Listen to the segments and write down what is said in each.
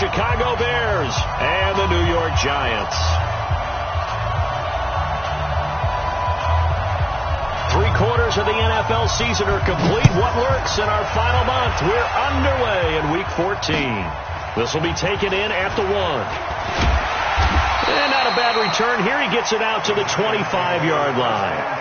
Chicago Bears and the New York Giants. 3/4 of the NFL season are complete. What lurks in our final month? We're underway in Week 14. This will be taken in at the 1. And not a bad return here. He gets it out to the 25-yard line.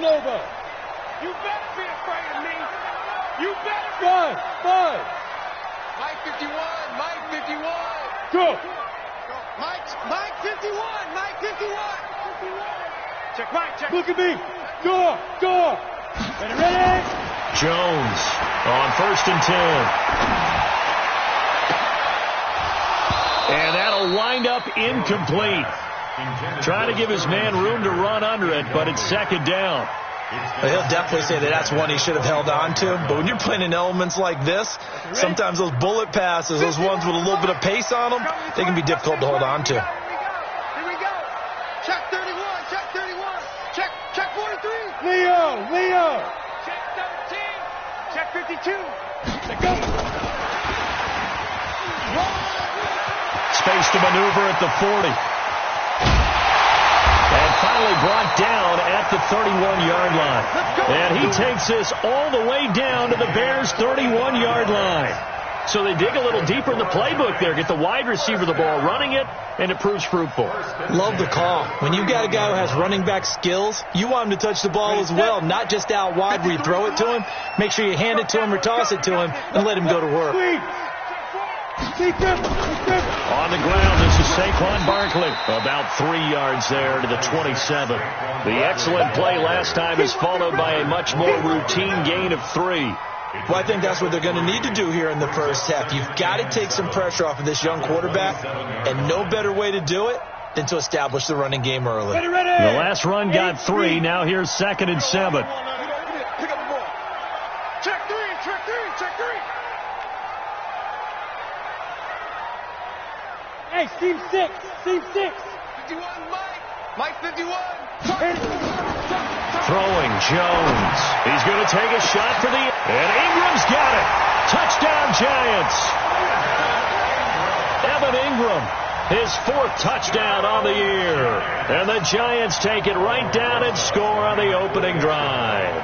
Lobo. You better be afraid of me. You better. Five. Mike 51. Mike 51. Go. Mike 51. Mike 51. Check Mike. Check. Look at me. Go. Ready. Jones on 1st and 10. And that'll wind up incomplete. Trying to give his man room to run under it, but it's 2nd down. He'll definitely say that that's one he should have held on to. But when you're playing in elements like this, sometimes those bullet passes, those ones with a little bit of pace on them, they can be difficult to hold on to. Here we go. Check 31. Check 31. Check 43. Leo. Check 17. Check 52. Check go. Space to maneuver at the 40. And finally brought down at the 31-yard line. And he takes this all the way down to the Bears' 31-yard line. So they dig a little deeper in the playbook there, get the wide receiver the ball, running it, and it proves fruitful. Love the call. When you got a guy who has running back skills, you want him to touch the ball as well, not just out wide where you throw it to him. Make sure you hand it to him or toss it to him and let him go to work. On the ground, this is Saquon Barkley. About 3 yards there to the 27. The excellent play last time is followed by a much more routine gain of 3. Well, I think that's what they're going to need to do here in the first half. You've got to take some pressure off of this young quarterback, and no better way to do it than to establish the running game early. The last run got 3. Now here's 2nd and 7. Pick up the ball. Check 3. Hey, Steve 6. 51, Mike 51. Throwing Jones. He's going to take a shot for the... And Ingram's got it. Touchdown, Giants. Evan Ingram, his 4th touchdown on the year. And the Giants take it right down and score on the opening drive.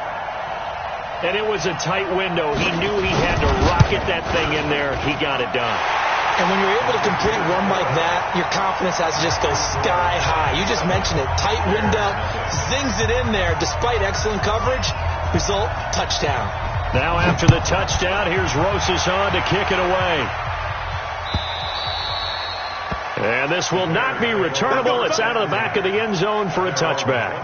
And it was a tight window. He knew he had to rocket that thing in there. He got it done. And when you're able to complete a run like that, your confidence has to just go sky high. You just mentioned it. Tight window, zings it in there despite excellent coverage. Result, touchdown. Now after the touchdown, here's Rosas on to kick it away. And this will not be returnable. It's out of the back of the end zone for a touchback.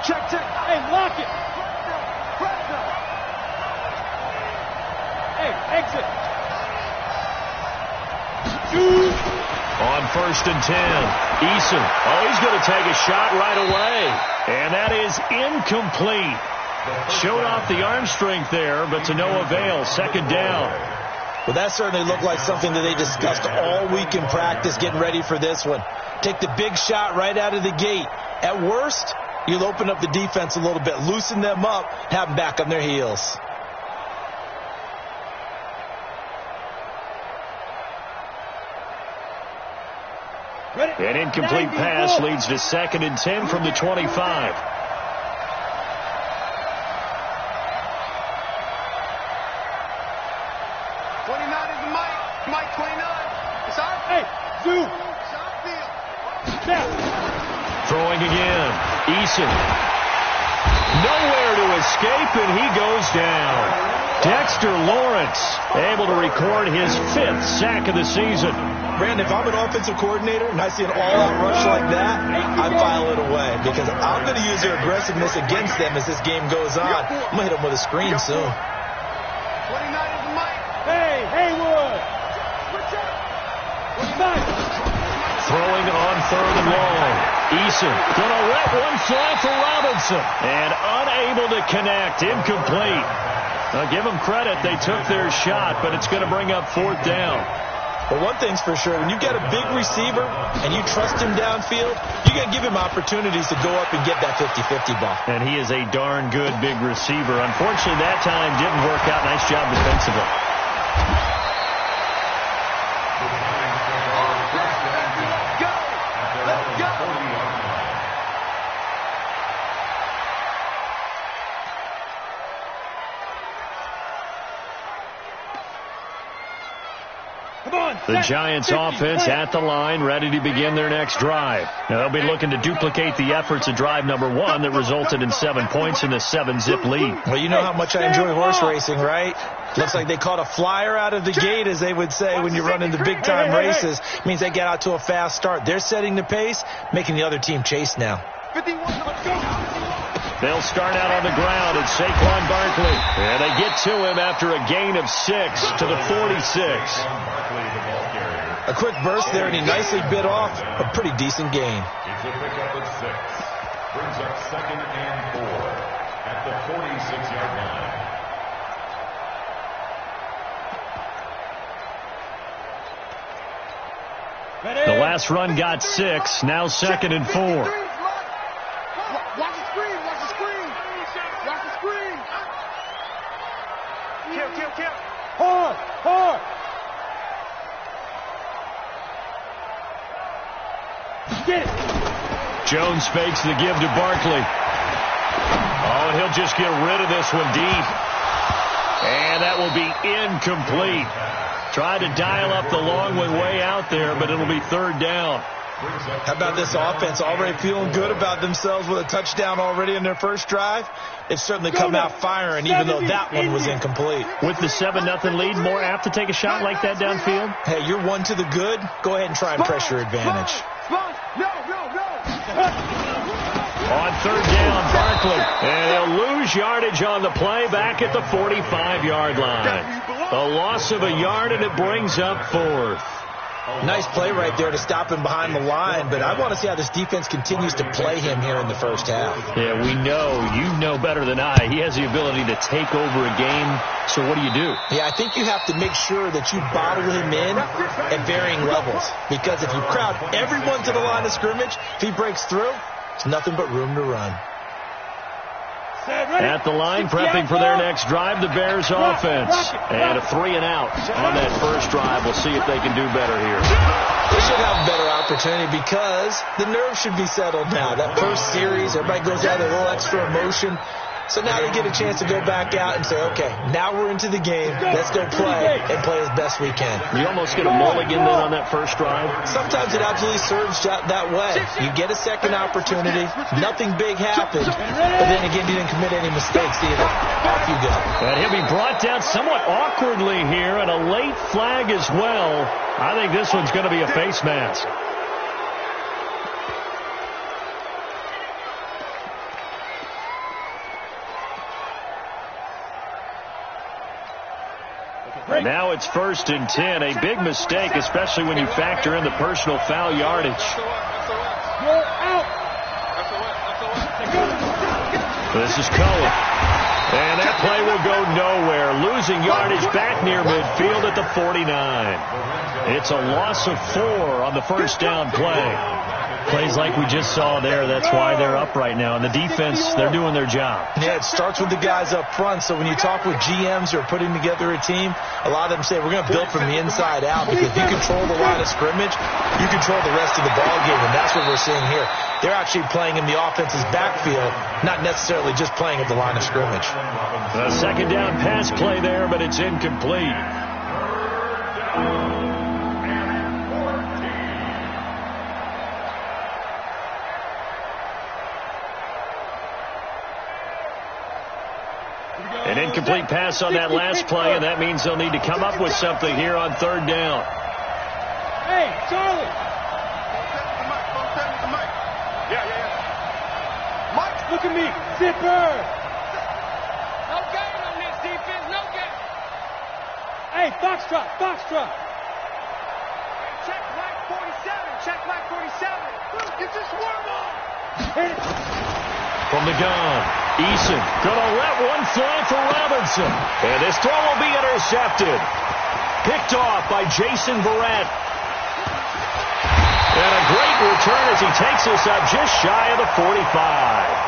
Check. Hey, lock it. Hey, exit. On 1st and 10, Eason. Oh, he's going to take a shot right away. And that is incomplete. Showed off the arm strength there, but to no avail. 2nd down. Well, that certainly looked like something that they discussed all week in practice getting ready for this one. Take the big shot right out of the gate. At worst, you'll open up the defense a little bit, loosen them up, have them back on their heels. An incomplete pass leads to 2nd and 10 from the 25. Mike 29. It's on. Hey, Zoo. Throwing again. Eason. Nowhere to escape, and he goes down. Dexter Lawrence able to record his 5th sack of the season. Brandon, if I'm an offensive coordinator and I see an all-out rush like that, I file it away because I'm going to use their aggressiveness against them as this game goes on. I'm going to hit them with a screen soon. 29 is Mike. Hey, Haywood. Throwing it on 3rd and long. Eason gonna let one fly for Robinson. And unable to connect. Incomplete. Now give them credit. They took their shot, but it's going to bring up 4th down. But one thing's for sure, when you get a big receiver and you trust him downfield, you got to give him opportunities to go up and get that 50-50 ball. And he is a darn good big receiver. Unfortunately, that time didn't work out. Nice job defensively. The Giants offense at the line, ready to begin their next drive. Now they'll be looking to duplicate the efforts of drive number 1 that resulted in 7 points in the 7-zip lead. Well, you know how much I enjoy horse racing, right? Looks like they caught a flyer out of the gate, as they would say when you're running the big-time races. Means they get out to a fast start. They're setting the pace, making the other team chase now. They'll start out on the ground. It's Saquon Barkley. And they get to him after a gain of 6 to the 46. A quick burst there, and he nicely bit off a pretty decent gain. It's a pickup at 6. Brings up 2nd and 4 at the 46-yard line. The last run got 6. Now 2nd and 4. Watch the screen. Watch the screen. Watch the screen. Kill. Hard. Get it. Jones fakes the give to Barkley. Oh, and he'll just get rid of this one deep. And that will be incomplete. Tried to dial up the long one way out there, but it'll be 3rd down. How about this offense already feeling good about themselves with a touchdown already in their first drive? They've certainly come out firing, even though that one was incomplete. With the 7-0 lead, more apt to take a shot like that downfield? Hey, you're 1 to the good. Go ahead and try and press your advantage. No. On 3rd down, Barkley. And they'll lose yardage on the play back at the 45-yard line. A loss of a yard, and it brings up 4th. Nice play right there to stop him behind the line, but I want to see how this defense continues to play him here in the first half. Yeah, we know. You know better than I. He has the ability to take over a game. So what do you do? Yeah, I think you have to make sure that you bottle him in at varying levels, because if you crowd everyone to the line of scrimmage, if he breaks through, it's nothing but room to run. At the line, prepping for their next drive, the Bears offense. And a 3-and-out on that first drive. We'll see if they can do better here. They should have a better opportunity because the nerves should be settled now. That first series, everybody goes out with a little extra emotion. So now they get a chance to go back out and say, okay, now we're into the game. Let's go play and play as best we can. You almost get a mulligan then on that first drive. Sometimes it absolutely serves that way. You get a second opportunity. Nothing big happened. But then again, you didn't commit any mistakes either. Off you go. And he'll be brought down somewhat awkwardly here, and a late flag as well. I think this one's going to be a face mask. Now it's 1st and 10. A big mistake, especially when you factor in the personal foul yardage. This is Cohen. And that play will go nowhere. Losing yardage back near midfield at the 49. It's a loss of 4 on the first down play. Plays like we just saw there. That's why they're up right now. And the defense, they're doing their job. Yeah, it starts with the guys up front. So when you talk with GMs who are putting together a team, a lot of them say we're going to build from the inside out, because if you control the line of scrimmage, you control the rest of the ball game, and that's what we're seeing here. They're actually playing in the offense's backfield, not necessarily just playing at the line of scrimmage. A second down pass play there, but it's incomplete. An incomplete pass on that last play, and that means they'll need to come up with something here on third down. Hey, Charlie. Mike, look at me. Zipper. No gain on this defense. No gain. Hey, Foxtrot. Foxtrot. Check Mike 47. Check Mike 47. Get this one ball. Hit it. From the gun, Eason gonna let one fly for Robinson. And this throw will be intercepted. Picked off by Jason Verrett. And a great return as he takes us up just shy of the 45.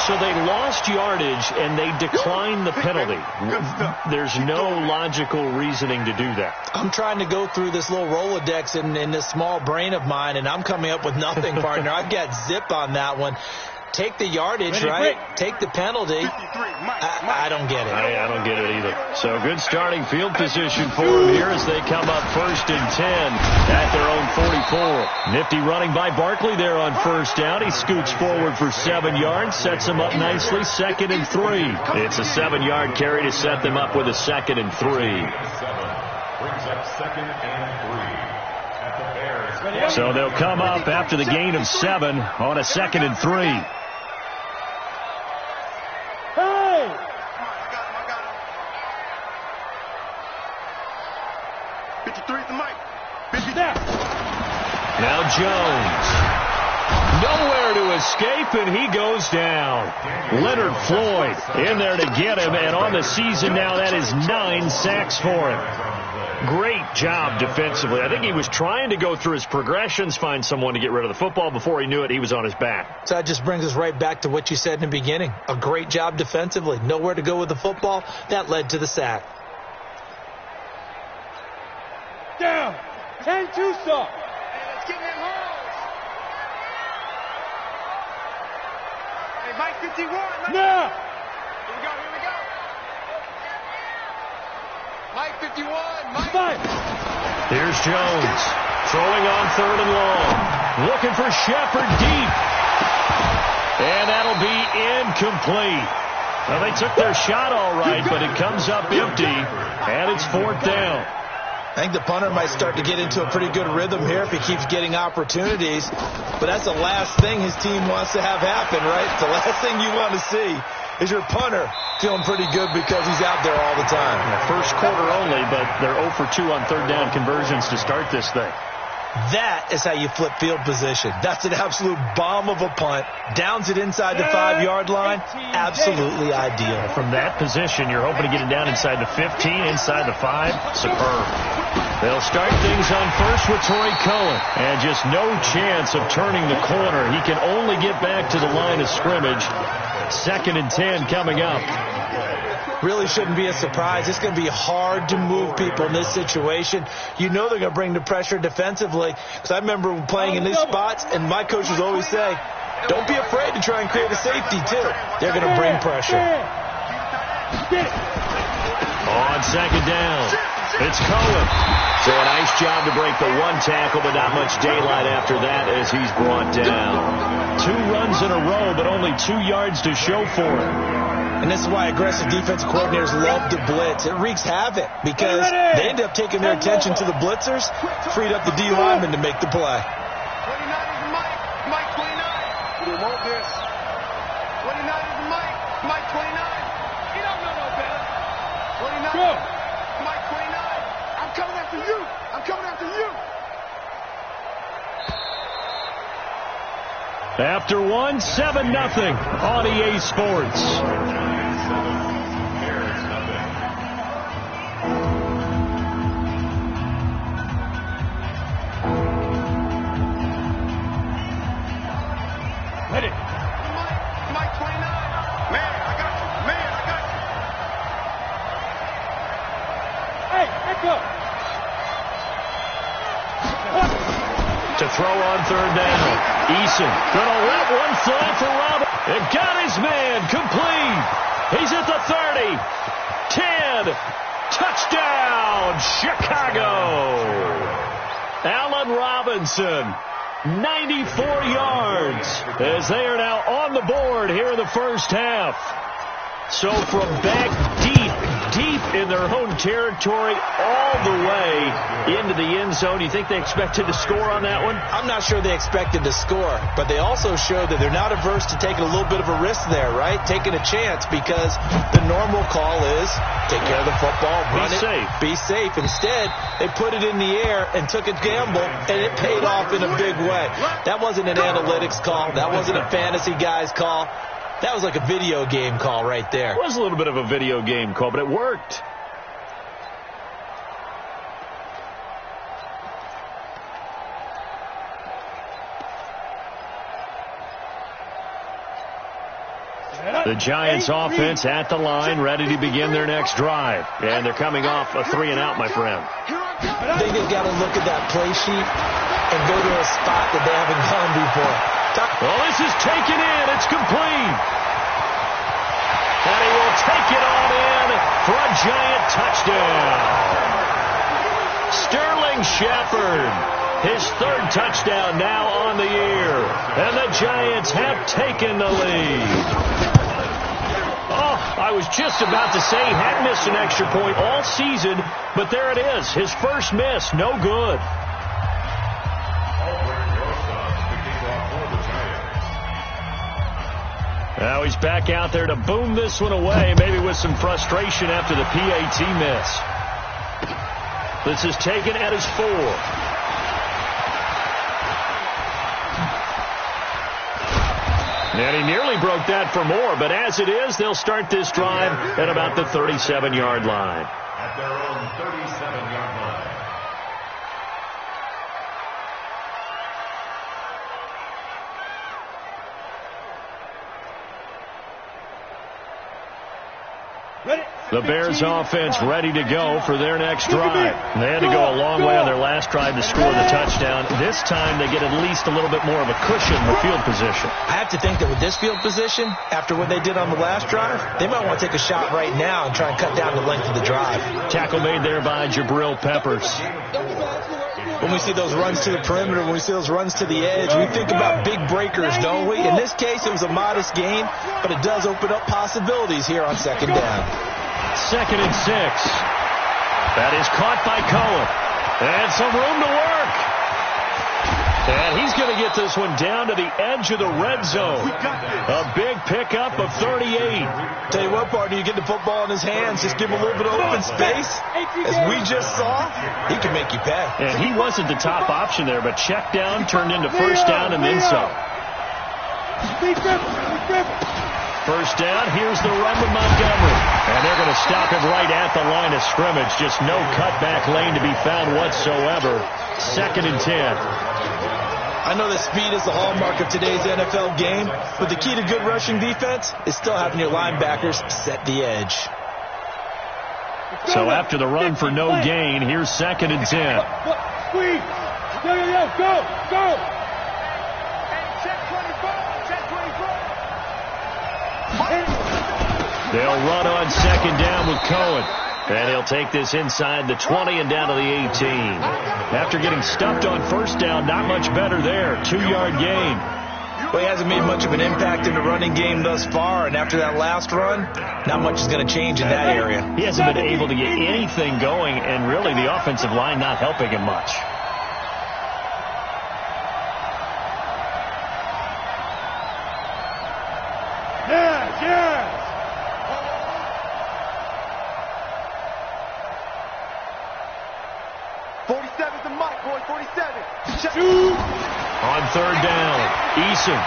So they lost yardage and they declined the penalty. There's no logical reasoning to do that. I'm trying to go through this little Rolodex in this small brain of mine, and I'm coming up with nothing, partner. I've got zip on that one. Take the yardage, right? Take the penalty. I don't get it. I don't get it either. So good starting field position for them here as they come up 1st and 10 at their own 44. Nifty running by Barkley there on first down. He scoots forward for 7 yards, sets them up nicely, 2nd and 3. It's a 7-yard carry to set them up with a 2nd and 3. Brings up 2nd and 3 at the Bears. So they'll come up after the gain of 7 on a 2nd and 3. Hey. I got him. 53 to Mike. 50 There. Now Jones. Nowhere to escape, and he goes down. Leonard Floyd in there to get him, and on the season now, that is 9 sacks for him. Great job defensively. I think he was trying to go through his progressions, find someone to get rid of the football. Before he knew it, he was on his back. So that just brings us right back to what you said in the beginning. A great job defensively. Nowhere to go with the football. That led to the sack. Down. 10-2 stop. Hey, let's get in them holes. Hey, Mike 51. Mike. Now. Here we go. Mike 51. Mike. Fight. Here's Jones. Throwing on 3rd and long. Looking for Shepard deep. And that'll be incomplete. Well, they took their shot all right, but it comes up empty. And it's 4th down. I think the punter might start to get into a pretty good rhythm here if he keeps getting opportunities. But that's the last thing his team wants to have happen, right? The last thing you want to see is your punter feeling pretty good because he's out there all the time. First quarter only, but they're 0 for 2 on 3rd down conversions to start this thing. That is how you flip field position. That's an absolute bomb of a punt. Downs it inside the 5-yard line. Absolutely ideal. From that position, you're hoping to get it down inside the 15, inside the 5. Superb. They'll start things on first with Torrey Cullen. And just no chance of turning the corner. He can only get back to the line of scrimmage. 2nd and 10 coming up. Really shouldn't be a surprise. It's going to be hard to move people in this situation. You know they're going to bring the pressure defensively. Because I remember playing in these spots, and my coaches always say, don't be afraid to try and create a safety, too. They're going to bring pressure. On 2nd down, it's Cohen. So a nice job to break the 1 tackle, but not much daylight after that as he's brought down. 2 runs in a row, but only 2 yards to show for him. And this is why aggressive defensive coordinators love to blitz. It wreaks havoc because they end up taking their attention to the blitzers, freed up the D lineman to make the play. 29 is Mike. Mike 29. We want this. 29 is Mike. Mike 29. He don't know no better. 29. Go. Mike 29. I'm coming after you. I'm coming after you. After 1, 7-0 on EA Sports. Hit it. Mike 29. Man, I got you. Man, I got you. Hey, echo. To throw on 3rd down. Eason gonna let one fly for Robert. And got his man complete. He's at the 30. 10. Touchdown, Chicago. Allen Robinson. 94 yards as they are now on the board here in the first half. So from back deep in their own territory all the way into the end zone, you think they expected to score on that one? I'm not sure they expected to score, but they also showed that they're not averse to taking a little bit of a risk there, right? Taking a chance, because the normal call is take care of the football, run it, be safe. Instead, they put it in the air and took a gamble, and it paid off in a big way. That wasn't an analytics call. That wasn't a fantasy guy's call. That was like a video game call right there. It was a little bit of a video game call, but it worked. The Giants offense at the line, ready to begin their next drive. And they're coming off a 3-and-out, my friend. I think they've got to look at that play sheet and go to a spot that they haven't gone before. Well, this is taken in. It's complete. And he will take it on in for a Giant touchdown. Sterling Shepard, his third touchdown now on the year. And the Giants have taken the lead. Oh, I was just about to say he hadn't missed an extra point all season, but there it is. His first miss, no good. Now he's back out there to boom this one away, maybe with some frustration after the PAT miss. This is taken at his 4. And he nearly broke that for more, but as it is, they'll start this drive at about the 37-yard line. At their own 37-yard line. The Bears offense ready to go for their next drive. They had to go a long way on their last drive to score the touchdown. This time they get at least a little bit more of a cushion with field position. I have to think that with this field position, after what they did on the last drive, they might want to take a shot right now and try and cut down the length of the drive. Tackle made there by Jabril Peppers. When we see those runs to the perimeter, when we see those runs to the edge, we think about big breakers, don't we? In this case, it was a modest gain, but it does open up possibilities here on second down. 2nd and 6. That is caught by Cohen. And some room to work. And he's going to get this one down to the edge of the red zone. A big pickup of 38. Tell you what, partner, you get the football in his hands, just give him a little bit of open space. As we just saw, he can make you pay. And he wasn't the top option there, but check down turned into first down and then some. First down, here's the run with Montgomery. And they're going to stop him right at the line of scrimmage. Just no cutback lane to be found whatsoever. 2nd and 10. I know that speed is the hallmark of today's NFL game, but the key to good rushing defense is still having your linebackers set the edge. So after the run for no gain, here's 2nd and 10. Squeeze. Go. They'll run on 2nd down with Cohen. And he'll take this inside the 20 and down to the 18. After getting stuffed on first down, not much better there. 2-yard gain. Well, he hasn't made much of an impact in the running game thus far, and after that last run, not much is going to change in that area. He hasn't been able to get anything going, and really the offensive line not helping him much. Yes. 47's the mic, boy. 47. Shoot. On 3rd down, Eason.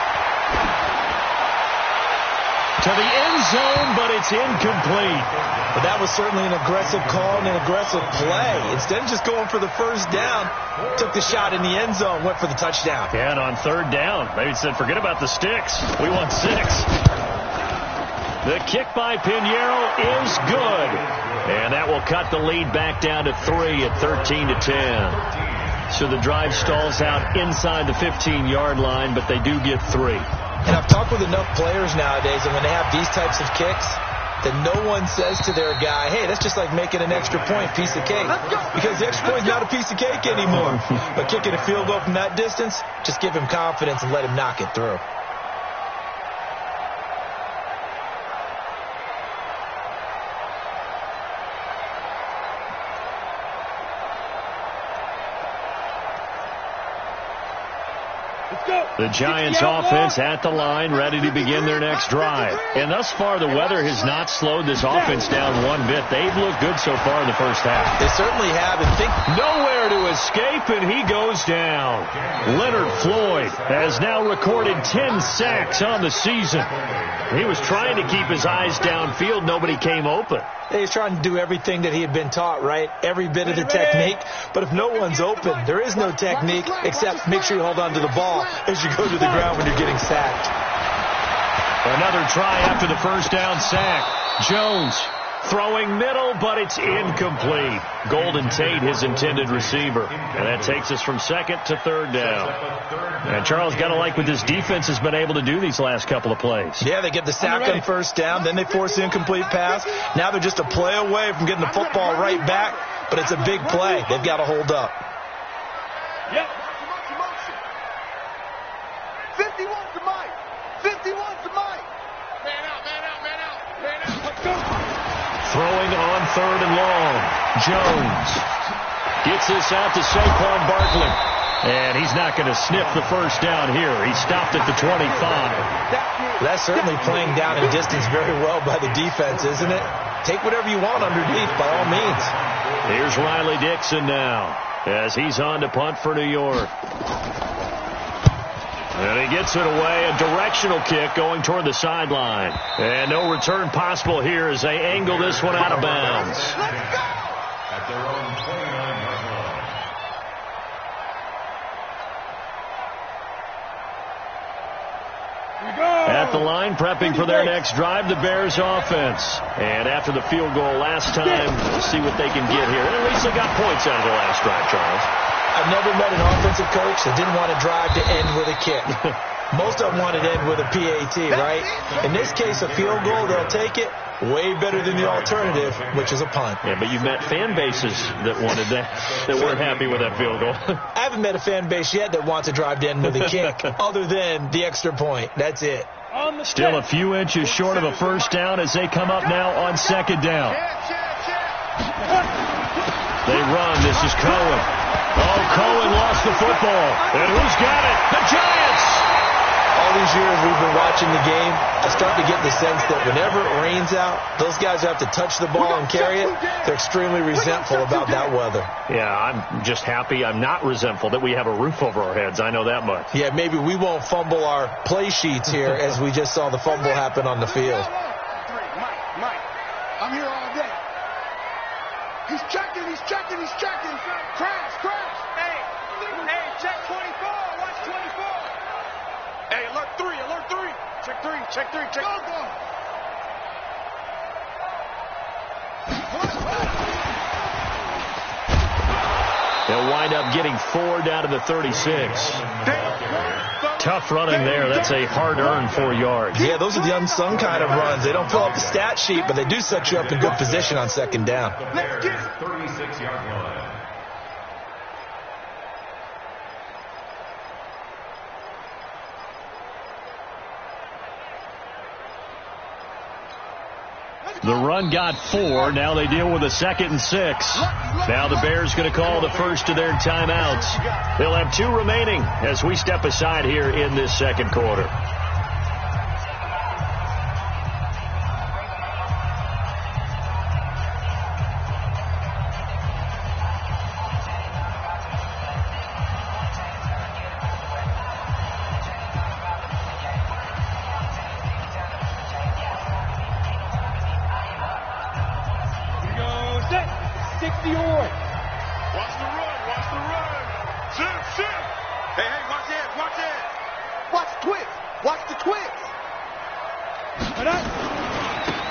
To the end zone, but it's incomplete. But that was certainly an aggressive call and an aggressive play. Instead of just going for the first down, took the shot in the end zone, went for the touchdown. And on 3rd down, they said, forget about the sticks. We want 6. The kick by Pinheiro is good. And that will cut the lead back down to 3 at 13 to 10. So the drive stalls out inside the 15-yard line, but they do get 3. And I've talked with enough players nowadays, and when they have these types of kicks, that no one says to their guy, hey, that's just like making an extra point, piece of cake. Because the extra point's not a piece of cake anymore. But kicking a field goal from that distance, just give him confidence and let him knock it through. The Giants offense at the line, ready to begin their next drive. And thus far, the weather has not slowed this offense down one bit. They've looked good so far in the first half. They certainly have. And nowhere to escape, and he goes down. Leonard Floyd has now recorded 10 sacks on the season. He was trying to keep his eyes downfield. Nobody came open. He's trying to do everything that he had been taught, right? Every bit of the technique. But if no one's open, there is no technique except make sure you hold on to the ball as you go to the ground when you're getting sacked. Another try after the first down sack. Jones throwing middle, but it's incomplete. Golden Tate, his intended receiver. And that takes us from second to third down. And Charles, got to like what this defense has been able to do these last couple of plays. Yeah, they get the sack on first down, then they force the incomplete pass. Now they're just a play away from getting the football right back, but it's a big play. They've got to hold up. Yep. 51 to Mike. 51 to Mike. Man out, man out, man out, man out. Let's go. Throwing on third and long. Jones gets this out to Saquon Barkley. And he's not going to sniff the first down here. He stopped at the 25. That's certainly playing down in distance very well by the defense, isn't it? Take whatever you want underneath, by all means. Here's Riley Dixon now as he's on to punt for New York. And he gets it away, a directional kick going toward the sideline. And no return possible here as they angle this one out of bounds. At their own 29-yard line. At the line, prepping for their next drive, the Bears offense. And after the field goal last time, we'll see what they can get here. And at least they got points out of the last drive, Charles. I've never met an offensive coach that didn't want to drive to end with a kick. Most of them want to end with a PAT, right? In this case, a field goal, they'll take it. Way better than the alternative, which is a punt. Yeah, but you've met fan bases that wanted that weren't happy with that field goal. I haven't met a fan base yet that wants to drive to end with a kick, other than the extra point. That's it. Still a few inches short of a first down as they come up now on second down. They run. This is Cohen. Oh, Cohen lost the football. And who's got it? The Giants! All these years we've been watching the game, I start to get the sense that whenever it rains out, those guys who have to touch the ball and carry it, they're extremely resentful about that weather. Yeah, I'm just happy I'm not resentful that we have a roof over our heads. I know that much. Yeah, maybe we won't fumble our play sheets here as we just saw the fumble happen on the field. Mike, I'm here all day. He's checking, he's checking, he's checking. Crash. Hey, check 24. Watch 24. Hey, alert 3. Check 3. Go. They'll wind up getting 4 down to the 36. Tough running there. That's a hard-earned 4 yards. Yeah, those are the unsung kind of runs. They don't fill up the stat sheet, but they do set you up in good position on second down. 36-yard line. The run got 4. Now they deal with a 2nd and 6. Now the Bears going to call the first of their timeouts. They'll have 2 remaining as we step aside here in this second quarter.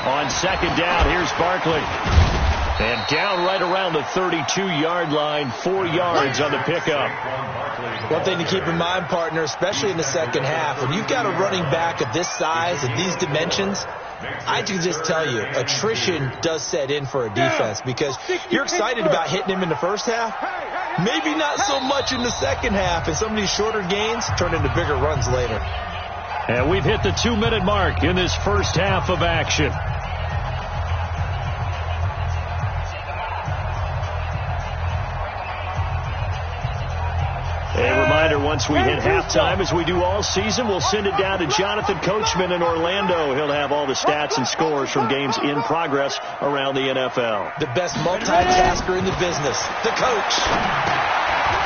On second down, here's Barkley. And down right around the 32-yard line, 4 yards on the pickup. One thing to keep in mind, partner, especially in the second half, when you've got a running back of this size and these dimensions, I can just tell you, attrition does set in for a defense because you're excited about hitting him in the first half. Maybe not so much in the second half, and some of these shorter gains turn into bigger runs later. And we've hit the 2-minute mark in this first half of action. A reminder reminder, once we hit halftime, as we do all season, we'll send it down to Jonathan Coachman in Orlando. He'll have all the stats and scores from games in progress around the NFL. The best multitasker in the business, the coach.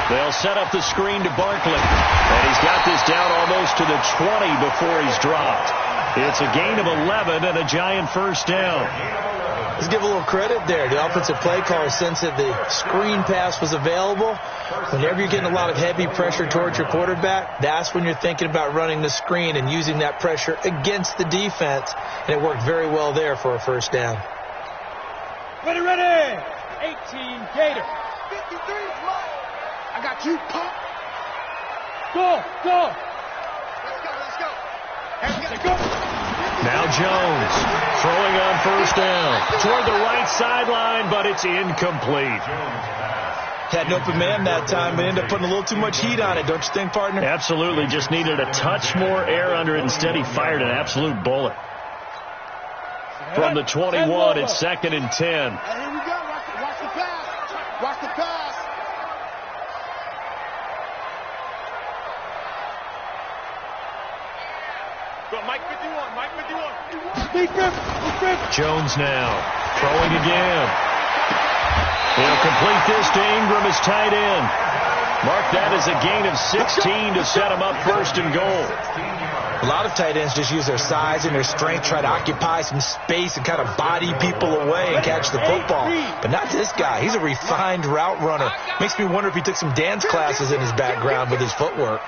They'll set up the screen to Barkley. And he's got this down almost to the 20 before he's dropped. It's a gain of 11 and a Giant first down. Let's give a little credit there. The offensive play caller sensed that the screen pass was available. Whenever you're getting a lot of heavy pressure towards your quarterback, that's when you're thinking about running the screen and using that pressure against the defense. And it worked very well there for a first down. Ready, 18 Gator. 53 is mine. I got you, punk. Go. Let's go. Now Jones throwing on first down toward the right sideline, but it's incomplete. Had an open man that time, but ended up putting a little too much heat on it, don't you think, partner? Absolutely. Just needed a touch more air under it. Instead, he fired an absolute bullet. From the 21, it's 2nd and 10. Hey, here we go. Watch the pass. Watch the pass. Go, Mike 51. Jones now throwing again. He'll complete this to Ingram as tight end. Mark that as a gain of 16 to set him up first and goal. A lot of tight ends just use their size and their strength, try to occupy some space and kind of body people away and catch the football. But not this guy. He's a refined route runner. Makes me wonder if he took some dance classes in his background with his footwork.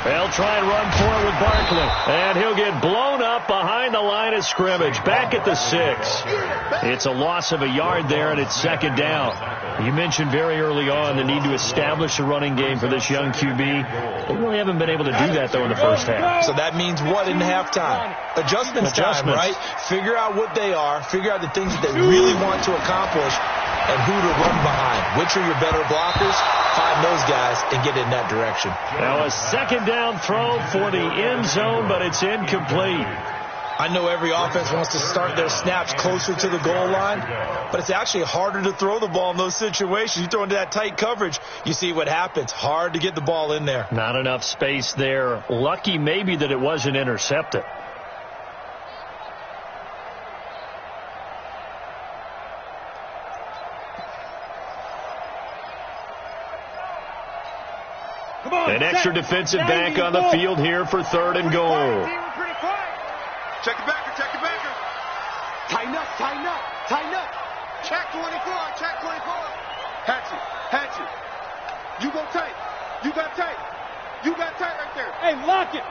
They'll try and run for it with Barkley. And he'll get blown up behind the line of scrimmage. Back at the 6. It's a loss of a yard there, and it's 2nd down. You mentioned very early on the need to establish a running game for this young QB. They really haven't been able to do that, though, in the first half. So that means what in halftime? Adjustments time, right? Figure out what they are. Figure out the things that they really want to accomplish and who to run behind. Which are your better blockers? Find those guys and get in that direction. Now a 2nd down throw for the end zone, but it's incomplete. I know every offense wants to start their snaps closer to the goal line, but it's actually harder to throw the ball in those situations. You throw into that tight coverage, you see what happens. Hard to get the ball in there. Not enough space there. Lucky maybe that it wasn't intercepted. An extra defensive back on the field here for 3rd and goal. Check the backer. Tighten up. Check 24. Hatchet. You go tight. You got tight right there. Hey, lock it.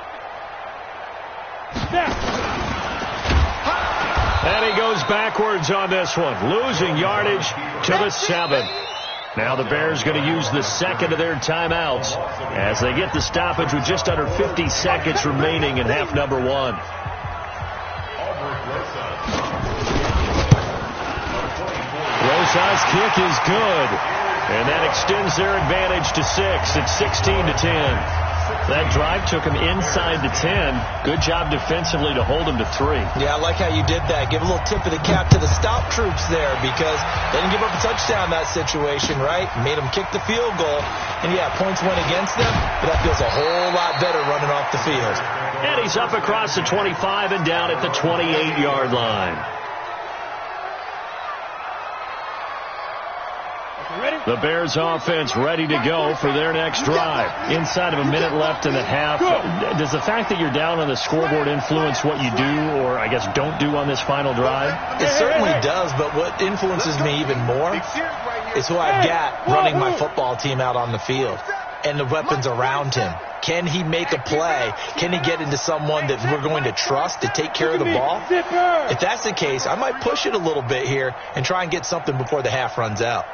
And he goes backwards on this one, losing yardage to the 7. Now the Bears going to use the 2nd of their timeouts as they get the stoppage with just under 50 seconds remaining in half number 1. Rosas' kick is good, and that extends their advantage to 6. It's 16-10. That drive took him inside the 10. Good job defensively to hold him to 3. Yeah, I like how you did that. Give a little tip of the cap to the stop troops there because they didn't give up a touchdown in that situation, right? Made them kick the field goal. And, yeah, points went against them, but that feels a whole lot better running off the field. And he's up across the 25 and down at the 28-yard line. The Bears offense ready to go for their next drive. Inside of a minute left in the half. Does the fact that you're down on the scoreboard influence what you do or, I guess, don't do on this final drive? It certainly does, but what influences me even more is who I've got running my football team out on the field and the weapons around him. Can he make a play? Can he get into someone that we're going to trust to take care of the ball? If that's the case, I might push it a little bit here and try and get something before the half runs out.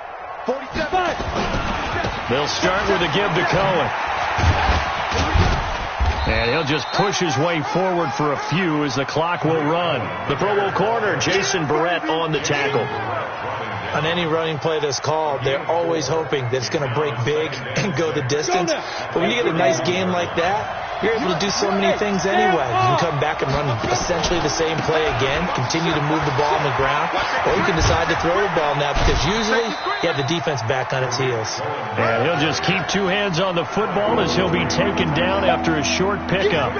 47. They'll start with a give to Cohen. And he'll just push his way forward for a few as the clock will run. The Pro Bowl corner, Jason Barrett, on the tackle. On any running play that's called, they're always hoping that it's going to break big and go the distance. But when you get a nice game like that, you're able to do so many things anyway. You can come back and run essentially the same play again, continue to move the ball on the ground, or you can decide to throw the ball now because usually you have the defense back on its heels. And he'll just keep two hands on the football as he'll be taken down after a short pickup.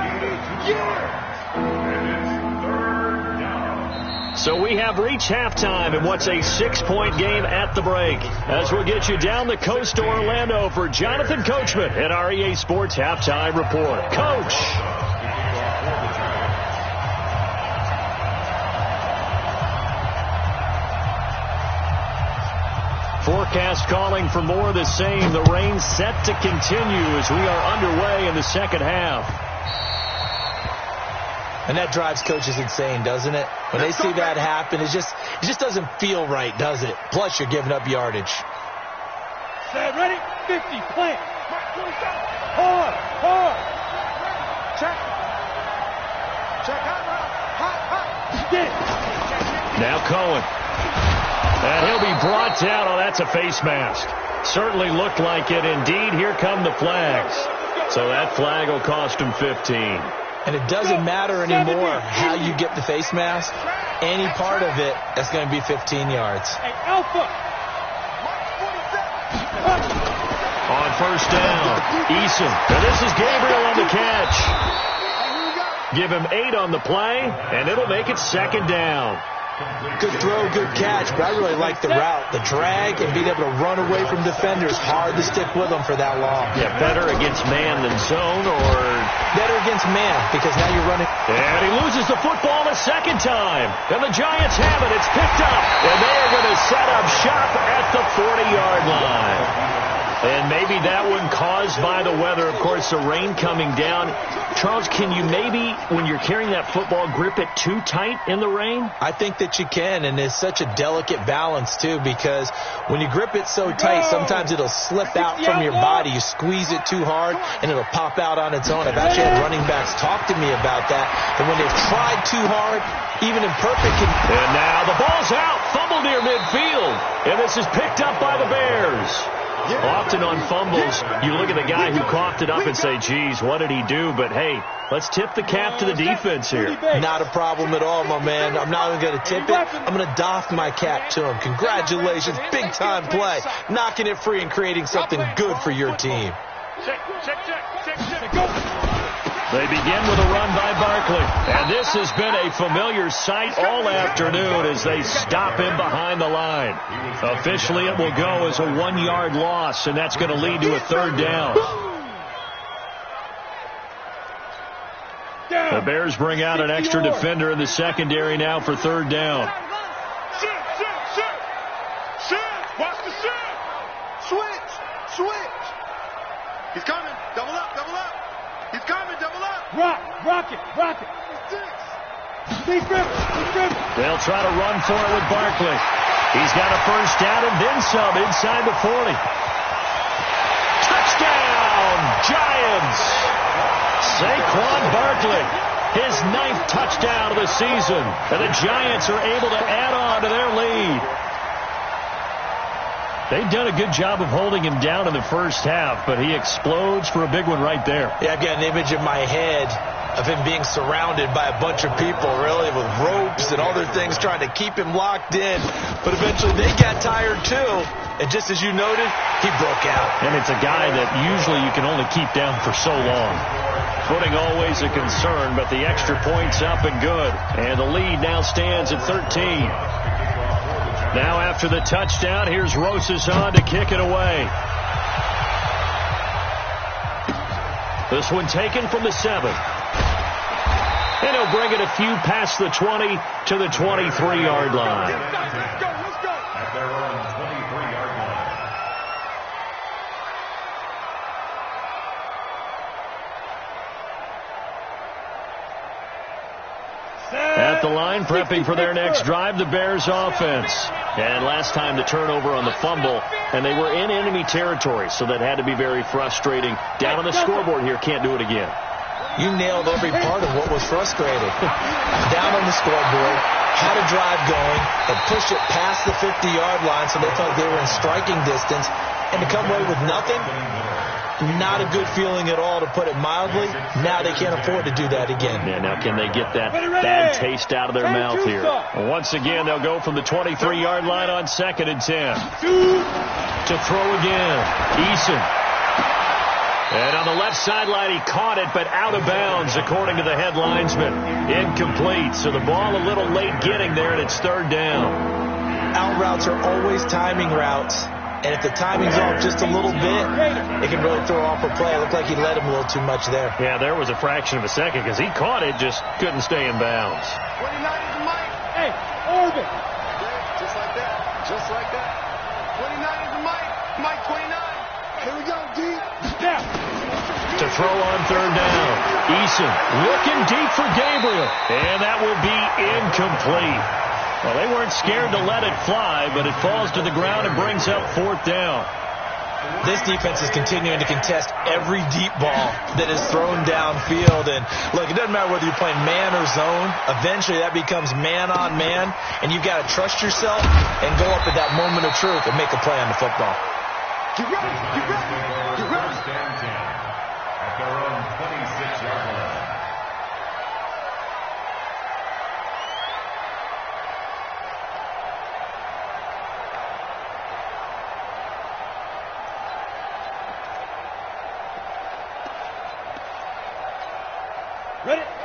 So we have reached halftime in what's a 6-point game at the break. As we'll get you down the coast to Orlando for Jonathan Coachman at our EA Sports Halftime Report. Coach! Forecast calling for more of the same. The rain set to continue as we are underway in the second half. And that drives coaches insane, doesn't it? When they see that happen, it just doesn't feel right, does it? Plus, you're giving up yardage. Set, ready, 50, plant. Hard. Check, hot. Now Cohen. And he'll be brought down. Oh, that's a face mask. Certainly looked like it. Indeed, here come the flags. So that flag will cost him 15. And it doesn't matter anymore how you get the face mask. Any part of it, that's going to be 15 yards. Hey, Alpha. On first down, Eason. And this is Gabriel on the catch. Give him 8 on the play, and it'll make it second down. Good throw, good catch, but I really like the route. The drag and being able to run away from defenders, hard to stick with them for that long. Yeah, better against man than zone, or better against man, because now you're running. And he loses the football a second time. And the Giants have it. It's picked up. And they are going to set up shop at the 40-yard line. And maybe that one caused by the weather. Of course, the rain coming down. Charles, can you maybe, when you're carrying that football, grip it too tight in the rain? I think that you can, and it's such a delicate balance, too, because when you grip it so tight, sometimes it'll slip out from your body. You squeeze it too hard, and it'll pop out on its own. I've actually had running backs talk to me about that, and when they've tried too hard, even in perfect. And now the ball's out, fumble near midfield, and this is picked up by the Bears. Often on fumbles, you look at the guy who coughed it up and say, geez, what did he do? But, hey, let's tip the cap to the defense here. Not a problem at all, my man. I'm not even going to tip it. I'm going to doff my cap to him. Congratulations, big-time play. Knocking it free and creating something good for your team. Check, go. They begin with a run by Barkley. And this has been a familiar sight all afternoon as they stop him behind the line. Officially, it will go as a 1-yard loss, and that's going to lead to a third down. The Bears bring out an extra defender in the secondary now for third down. Sit. Watch the sit. Switch. He's coming. Double up. He's coming, double up. Rock it. He's driven. They'll try to run for it with Barkley. He's got a first down and then some inside the 40. Touchdown, Giants. Saquon Barkley, his 9th touchdown of the season. And the Giants are able to add on to their lead. They've done a good job of holding him down in the first half, but he explodes for a big one right there. Yeah, I've got an image in my head of him being surrounded by a bunch of people, really, with ropes and other things trying to keep him locked in. But eventually they got tired, too. And just as you noted, he broke out. And it's a guy that usually you can only keep down for so long. Footing always a concern, but the extra point's up and good. And the lead now stands at 13. Now after the touchdown, here's Rosas on to kick it away. This one taken from the 7. And he'll bring it a few past the 20 to the 23-yard line. Let's go. At their own 23-yard line. At the line, prepping for their next drive, the Bears offense. And last time the turnover on the fumble, and they were in enemy territory, so that had to be very frustrating. Down on the scoreboard here, can't do it again. You nailed every part of what was frustrating. Down on the scoreboard, had a drive going, and pushed it past the 50-yard line so they felt they were in striking distance, and to come away with nothing, not a good feeling at all, to put it mildly. Now they can't afford to do that again. Yeah, now can they get that bad taste out of their mouth here? Once again, they'll go from the 23-yard line on 2nd and 10. To throw again, Eason. And on the left sideline, he caught it, but out of bounds, according to the head linesman. Incomplete, so the ball a little late getting there, and it's 3rd down. Out routes are always timing routes. And if the timing's off just a little bit, it can really throw off a play. It looked like he let him a little too much there. Yeah, there was a fraction of a second because he caught it, just couldn't stay in bounds. 29 is Mike. Hey, Orbit. Just like that. Just like that. 29 is Mike. Mike 29. Here we go, D. Yeah. To throw on 3rd down. Eason looking deep for Gabriel. And that will be incomplete. Well, they weren't scared to let it fly, but it falls to the ground and brings up 4th down. This defense is continuing to contest every deep ball that is thrown downfield. And, look, it doesn't matter whether you're playing man or zone. Eventually, that becomes man-on-man, and you've got to trust yourself and go up at that moment of truth and make a play on the football. Get ready. Get ready. Get ready. First and 10 at their own 26-yard line.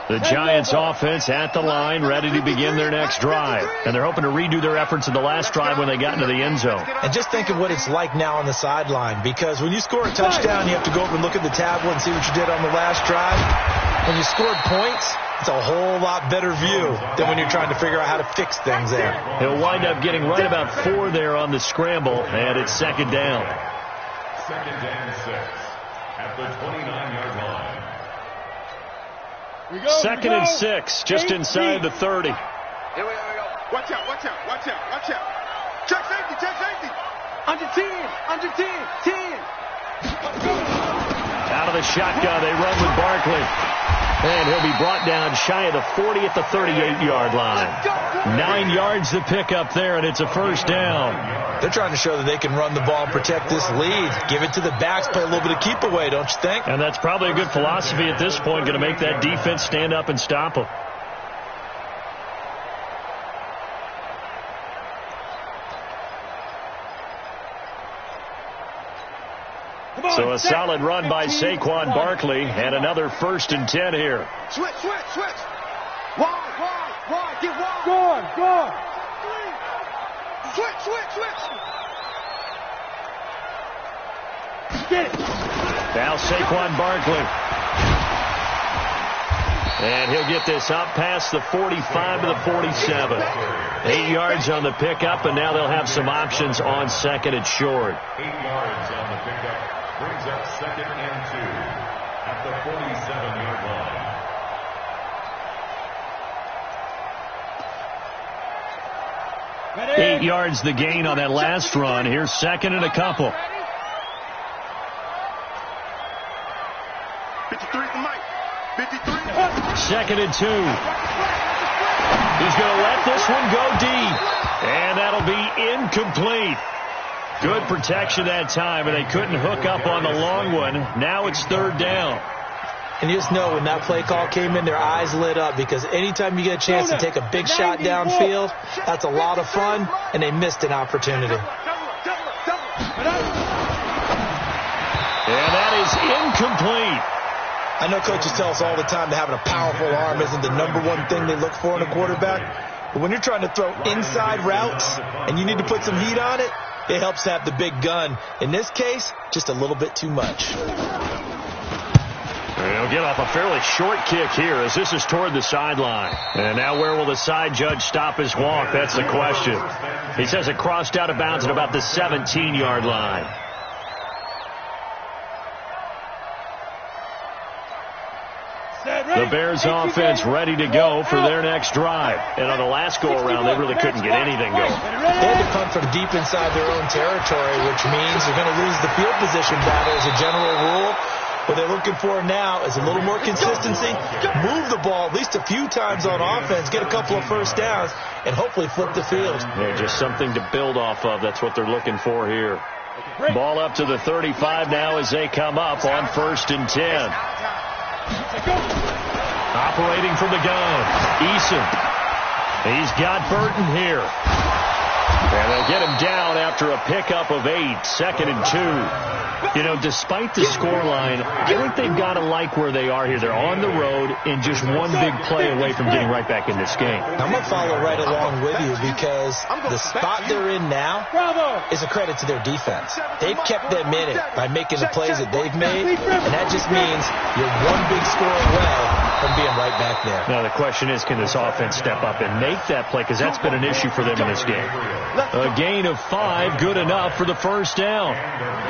The Giants offense at the line, ready to begin their next drive. And they're hoping to redo their efforts in the last drive when they got into the end zone. And just think of what it's like now on the sideline, because when you score a touchdown, you have to go over and look at the tablet and see what you did on the last drive. When you scored points, it's a whole lot better view than when you're trying to figure out how to fix things there. He'll wind up getting right about 4 there on the scramble, and it's 2nd down. 2nd and 6 at the 29-yard line. 2nd and 6, just inside the 30. Here we go. Watch out, watch out, watch out, watch out. Check safety, check safety. Under 10, under 10, 10. Out of the shotgun, they run with Barkley. And he'll be brought down shy of the 40 at the 38-yard line. 9 yards to pick up there, and it's a 1st down. They're trying to show that they can run the ball and protect this lead. Give it to the backs, play a little bit of keep away, don't you think? And that's probably a good philosophy at this point, going to make that defense stand up and stop them. So a solid run by Saquon Barkley, and another 1st and 10 here. Switch, switch, switch. Wide, get wide. Go on. Switch, switch, switch. Get it. Now Saquon Barkley. And he'll get this up past the 45 to the 47. 8 yards on the pickup, and now they'll have some options on 2nd and short. 8 yards on the pickup. Brings up 2nd and 2 at the 47-yard line. 8 yards the gain on that last run. Here's 2nd and a couple. 53 for Mike. 53. 2nd and 2. He's going to let this one go deep. And that'll be incomplete. Good protection that time, and they couldn't hook up on the long one. Now it's 3rd down. And you just know when that play call came in, their eyes lit up, because anytime you get a chance to take a big shot downfield, that's a lot of fun, and they missed an opportunity. And that is incomplete. I know coaches tell us all the time that having a powerful arm isn't the #1 thing they look for in a quarterback. But when you're trying to throw inside routes and you need to put some heat on it, it helps to have the big gun. In this case, just a little bit too much. They'll get off a fairly short kick here as this is toward the sideline. And now where will the side judge stop his walk? That's the question. He says it crossed out of bounds at about the 17-yard line. The Bears offense ready to go for their next drive. And on the last go-around, they really couldn't get anything going. They had to punt from deep inside their own territory, which means they're going to lose the field position battle as a general rule. What they're looking for now is a little more consistency, move the ball at least a few times on offense, get a couple of first downs, and hopefully flip the field. Yeah, just something to build off of. That's what they're looking for here. Ball up to the 35 now as they come up on 1st and 10. Operating from the gun, Eason. He's got Burton here. And they'll get him down after a pickup of 8, 2nd and 2. You know, despite the scoreline, I think they've got to like where they are here. They're on the road and just one big play away from getting right back in this game. I'm going to follow right along with you because the spot they're in now is a credit to their defense. They've kept them in it by making the plays that they've made, and that just means you're one big score away from being right back there. Now, the question is, can this offense step up and make that play? Because that's been an issue for them in this game. A gain of 5, good enough for the first down.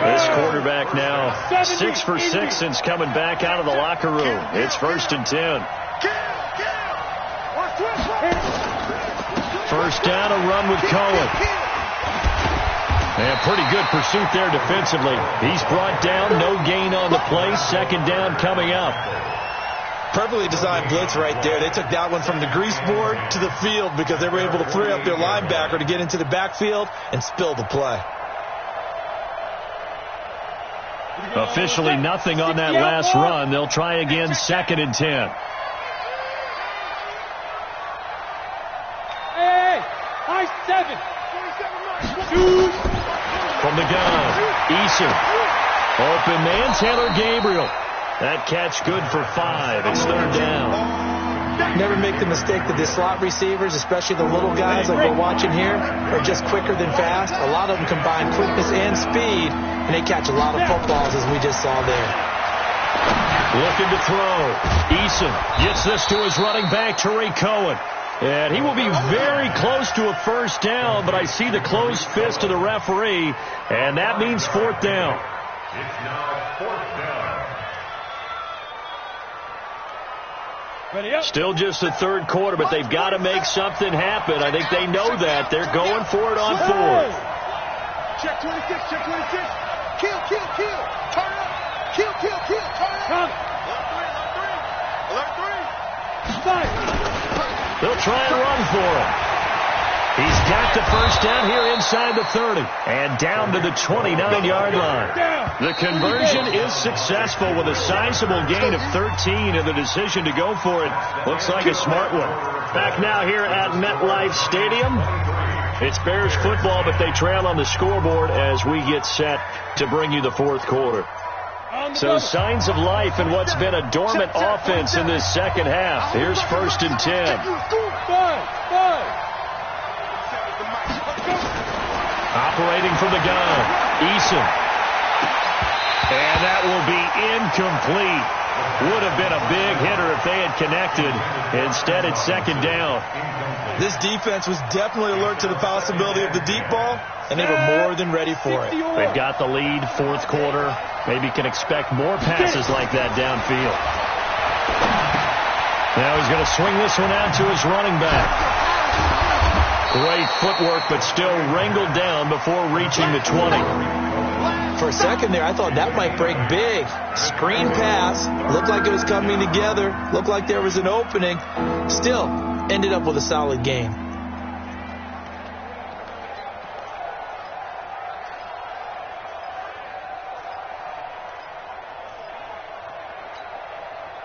This quarterback now 6 for 6 since coming back out of the locker room. It's 1st and 10. First down, a run with Cohen. And pretty good pursuit there defensively. He's brought down, no gain on the play. 2nd down coming up. Perfectly designed blitz right there. They took that one from the grease board to the field because they were able to free up their linebacker to get into the backfield and spill the play. Officially nothing on that last run. They'll try again, 2nd and 10. Hey, high 7. From the gun, Eason. Open man, Taylor Gabriel. That catch good for 5. It's 3rd down. Never make the mistake that the slot receivers, especially the little guys like we're watching here, are just quicker than fast. A lot of them combine quickness and speed, and they catch a lot of footballs as we just saw there. Looking to throw. Eason gets this to his running back, Tariq Cohen. And he will be very close to a first down, but I see the closed fist of the referee, and that means 4th down. It's now 4th down. Still just the 3rd quarter, but they've got to make something happen. I think they know that. They're going for it on 4th. Check 26, check 26. Kill, kill, kill. Turn up. Kill, kill, kill. Turn up. Alert 3. They'll try and run for it. He's got the first down here inside the 30 and down to the 29-yard line. The conversion is successful with a sizable gain of 13, and the decision to go for it looks like a smart one. Back now here at MetLife Stadium. It's Bears football, but they trail on the scoreboard as we get set to bring you the 4th quarter. So signs of life in what's been a dormant offense in this second half. Here's 1st and 10. Operating from the gun, Eason. And that will be incomplete. Would have been a big hitter if they had connected. Instead, it's 2nd down. This defense was definitely alert to the possibility of the deep ball, and they were more than ready for it. They've got the lead, 4th quarter. Maybe can expect more passes like that downfield. Now he's going to swing this one out to his running back. Great footwork, but still wrangled down before reaching the 20. For a second there, I thought that might break big. Screen pass. Looked like it was coming together. Looked like there was an opening. Still, ended up with a solid game.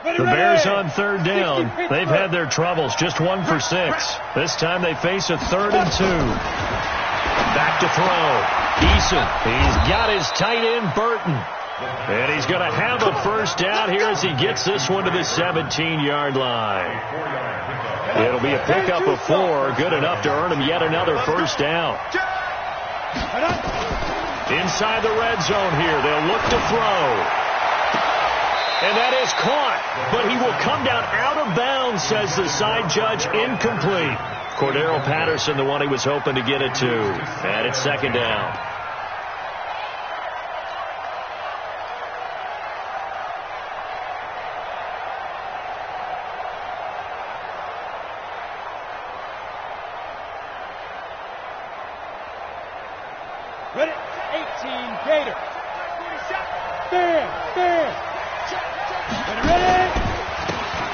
The Bears on 3rd down. They've had their troubles. Just 1 for 6. This time they face a 3rd and 2. Back to throw. Eason. He's got his tight end, Burton. And he's going to have a first down here as he gets this one to the 17-yard line. It'll be a pickup of 4. Good enough to earn him yet another first down. Inside the red zone here. They'll look to throw. And that is caught, but he will come down out of bounds, says the side judge, incomplete. Cordero Patterson, the one he was hoping to get it to. And it's 2nd down. Ready? 18, Gator. Bam, bam.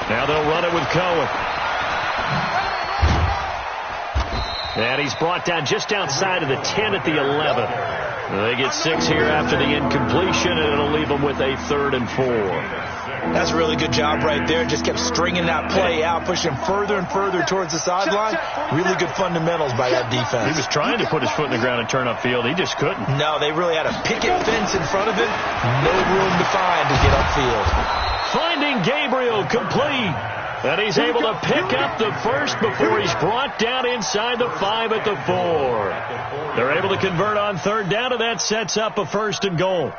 Now they'll run it with Cohen. And he's brought down just outside of the 10 at the 11. They get 6 here after the incompletion, and it'll leave them with a 3rd and 4. That's a really good job right there. Just kept stringing that play out, pushing further and further towards the sideline. Really good fundamentals by that defense. He was trying to put his foot in the ground and turn upfield. He just couldn't. No, they really had a picket fence in front of him. No room to find to get upfield. Finding Gabriel complete. And he's able to pick up the first before he's brought down inside the 5 at the 4. They're able to convert on 3rd down, and that sets up a 1st and goal.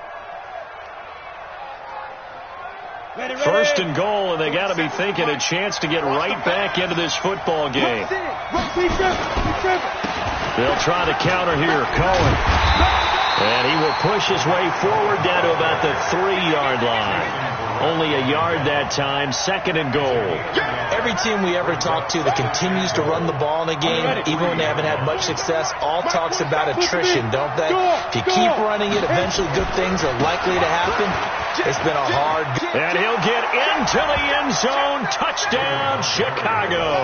1st and goal, and they got to be thinking a chance to get right back into this football game. They'll try to counter here. Cohen. And he will push his way forward down to about the 3-yard line. Only a yard that time. 2nd and goal. Every team we ever talk to that continues to run the ball in a game, even when they haven't had much success, all talks about attrition, don't they? If you keep running it, eventually good things are likely to happen. It's been a hard... And he'll get into the end zone. Touchdown, Chicago.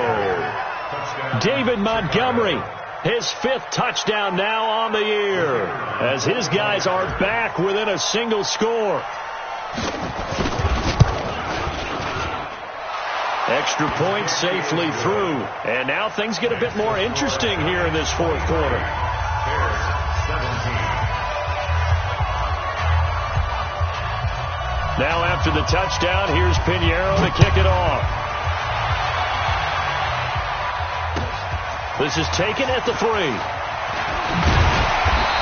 David Montgomery, his 5th touchdown now on the year, as his guys are back within a single score. Extra point safely through. And now things get a bit more interesting here in this 4th quarter. Now after the touchdown, here's Pinheiro to kick it off. This is taken at the 3.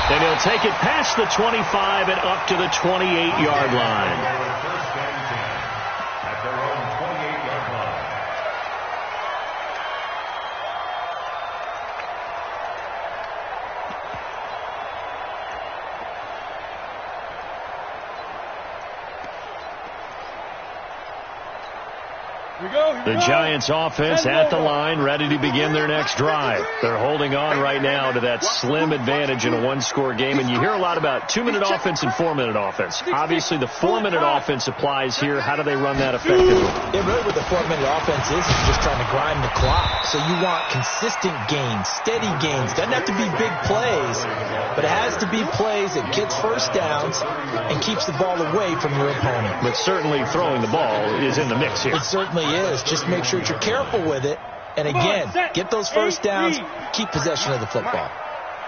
And he'll take it past the 25 and up to the 28-yard line. The Giants offense at the line, ready to begin their next drive. They're holding on right now to that slim advantage in a 1-score game. And you hear a lot about 2-minute offense and 4-minute offense. Obviously, the 4-minute offense applies here. How do they run that effectively? Yeah, really what the 4-minute offense is just trying to grind the clock. So you want consistent gains, steady gains. Doesn't have to be big plays, but it has to be plays that gets first downs and keeps the ball away from your opponent. But certainly throwing the ball is in the mix here. It certainly is. Just make sure that you're careful with it. And again, get those first downs, keep possession of the football.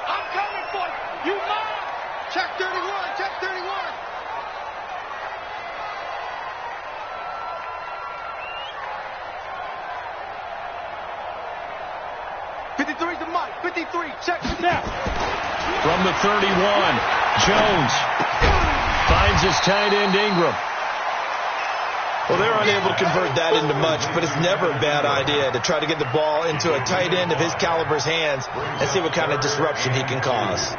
I'm coming for you. You mine. Check 31. Check 31. '53 to Mike. 53. Check. Now. From the 31, Jones finds his tight end Ingram. Well, they're unable to convert that into much, but it's never a bad idea to try to get the ball into a tight end of his caliber's hands and see what kind of disruption he can cause.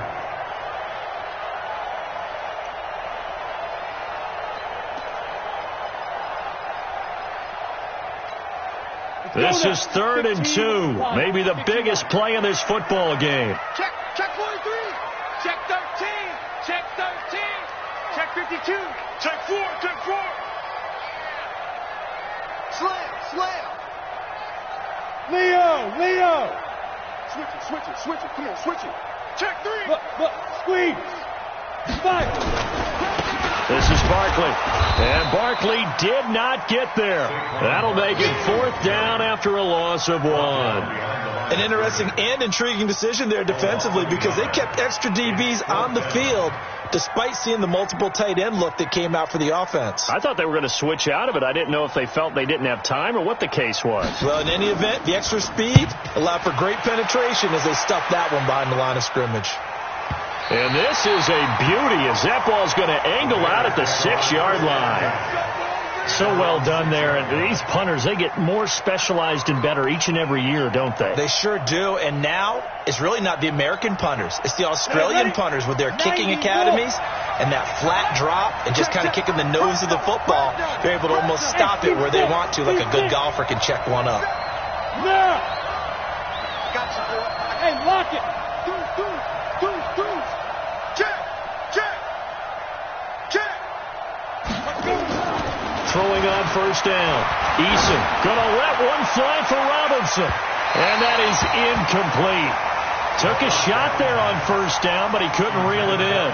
This is 3rd and 2. Maybe the biggest play in this football game. Check 43. Check 13. Check 13. Check 52. Check 4. Check 4. Slam. Leo. Switch it. Come on, switch it. Check 3. Look, squeeze. 5. This is Barkley. And Barkley did not get there. That'll make it 4th down after a loss of 1. An interesting and intriguing decision there defensively because they kept extra DBs on the field despite seeing the multiple tight end look that came out for the offense. I thought they were going to switch out of it. I didn't know if they felt they didn't have time or what the case was. Well, in any event, the extra speed allowed for great penetration as they stuffed that one behind the line of scrimmage. And this is a beauty as that ball's going to angle out at the 6-yard line. So well done there. And these punters, they get more specialized and better each and every year, don't they? They sure do. And now it's really not the American punters. It's the Australian punters with their kicking academies and that flat drop and just kind of kicking the nose of the football. They're able to almost stop it where they want to, like a good golfer can check one up. No. Gotcha, boy. Hey, lock it. Do. Check. Throwing on first down. Eason going to let one fly for Robinson. And that is incomplete. Took a shot there on first down, but he couldn't reel it in.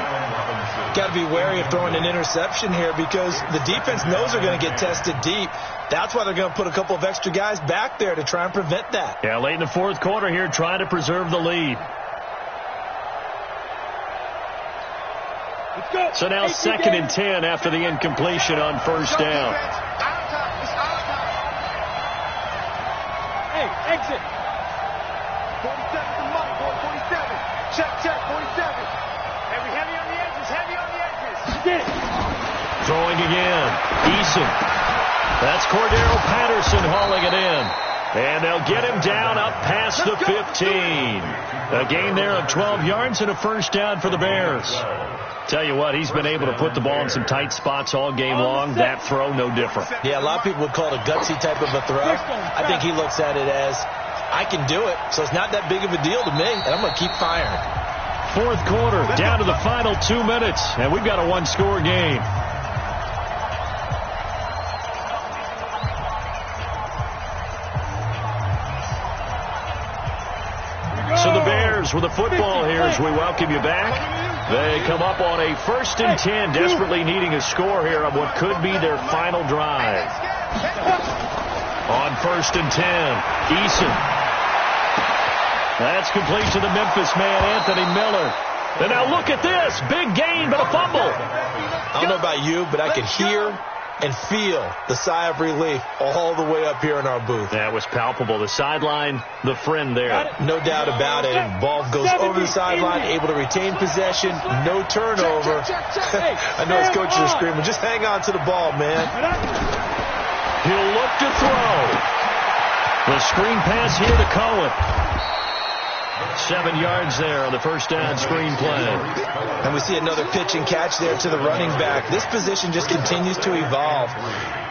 Got to be wary of throwing an interception here because the defense knows they're going to get tested deep. That's why they're going to put a couple of extra guys back there to try and prevent that. Yeah, late in the fourth quarter here, trying to preserve the lead. So now 2nd and 10 after the incompletion on first down. Hey, exit. 47 to Mike, 47. Check, 47. Heavy on the edges, heavy on the edges. Throwing again. Eason. That's Cordero Patterson hauling it in. And they'll get him down up past the 15. A gain there of 12 yards and a first down for the Bears. Tell you what, he's been able to put the ball in some tight spots all game long. That throw, no different. Yeah, a lot of people would call it a gutsy type of a throw. I think he looks at it as, I can do it, so it's not that big of a deal to me, and I'm going to keep firing. Fourth quarter, down to the final 2 minutes, and we've got a one-score game. So the Bears with the football here as we welcome you back. They come up on a 1st and 10, desperately needing a score here on what could be their final drive. On 1st and 10, Eason. That's complete to the Memphis man, Anthony Miller. And now look at this. Big gain, but a fumble. I don't know about you, but I could hear and feel the sigh of relief all the way up here in our booth. That was palpable. The sideline, the friend there. No doubt about it. And ball goes over the sideline, able to retain possession, no turnover. I know his coaches are screaming, just hang on to the ball, man. He'll look to throw. The screen pass here to Cohen. 7 yards there on the first down screen play. And we see another pitch and catch there to the running back. This position just continues to evolve.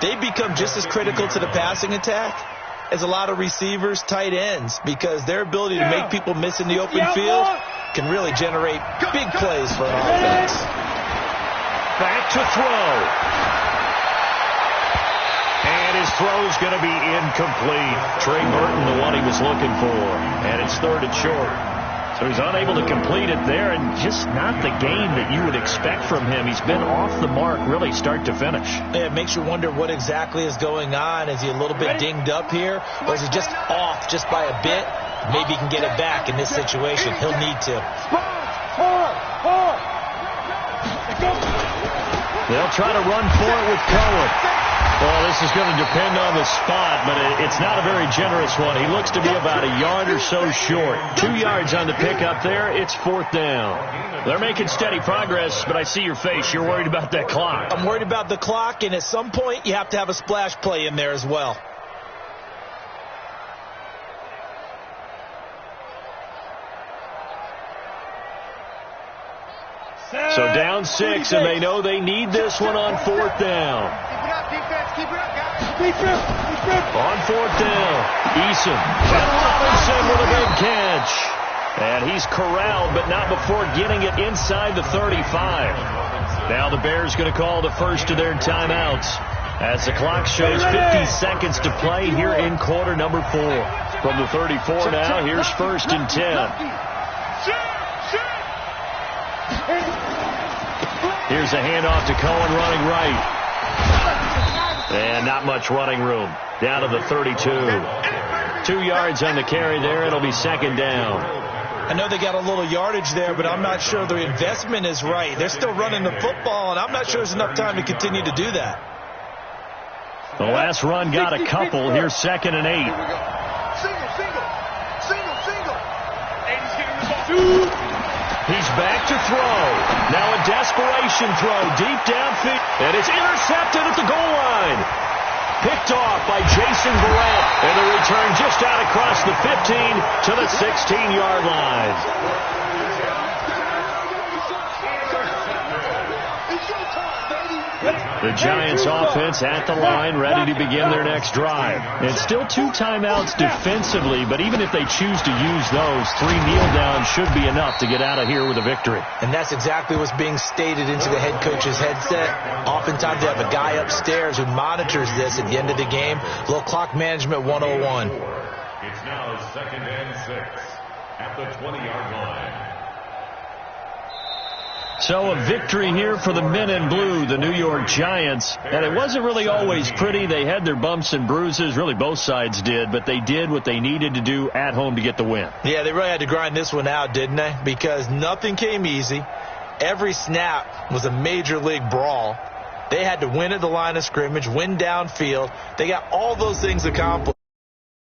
They become just as critical to the passing attack as a lot of receivers, tight ends, because their ability to make people miss in the open field can really generate big plays for an offense. Back to throw. And his throw's going to be incomplete. Trey Burton, the one he was looking for. And it's 3rd and short. So he's unable to complete it there, and just not the game that you would expect from him. He's been off the mark really start to finish. It makes you wonder what exactly is going on. Is he a little bit dinged up here, or is he just off just by a bit? Maybe he can get it back in this situation. He'll need to. They'll try to run for it with Cohen. Well, this is going to depend on the spot, but it's not a very generous one. He looks to be about a yard or so short. 2 yards on the pickup there. It's 4th down. They're making steady progress, but I see your face. You're worried about that clock. I'm worried about the clock, and at some point you have to have a splash play in there as well. So down 6, and they know they need this one on 4th down. Keep it up, guys. On 4th down, Eason. And Robinson with a big catch. And he's corralled, but not before getting it inside the 35. Now the Bears going to call the first of their timeouts as the clock shows 50 seconds to play here in quarter number 4. From the 34 now, here's 1st and 10. Here's a handoff to Cohen running right. And not much running room. Down to the 32. 2 yards on the carry there. It'll be 2nd down. I know they got a little yardage there, but I'm not sure the investment is right. They're still running the football, and I'm not sure there's enough time to continue to do that. The last run got a couple. Here's 2nd and 8. Single. He's back to throw. Now a desperation throw deep downfield. And it's intercepted at the goal line. Picked off by Jason Verrett. And the return just out across the 15 to the 16-yard line. It's your time, baby. The Giants offense at the line, ready to begin their next drive. It's still 2 timeouts defensively, but even if they choose to use those, 3 kneel downs should be enough to get out of here with a victory. And that's exactly what's being stated into the head coach's headset. Oftentimes they have a guy upstairs who monitors this at the end of the game. A little clock management 101. It's now 2nd and 6 at the 20-yard line. So a victory here for the men in blue, the New York Giants. And it wasn't really always pretty. They had their bumps and bruises. Really, both sides did. But they did what they needed to do at home to get the win. Yeah, they really had to grind this one out, didn't they? Because nothing came easy. Every snap was a major league brawl. They had to win at the line of scrimmage, win downfield. They got all those things accomplished.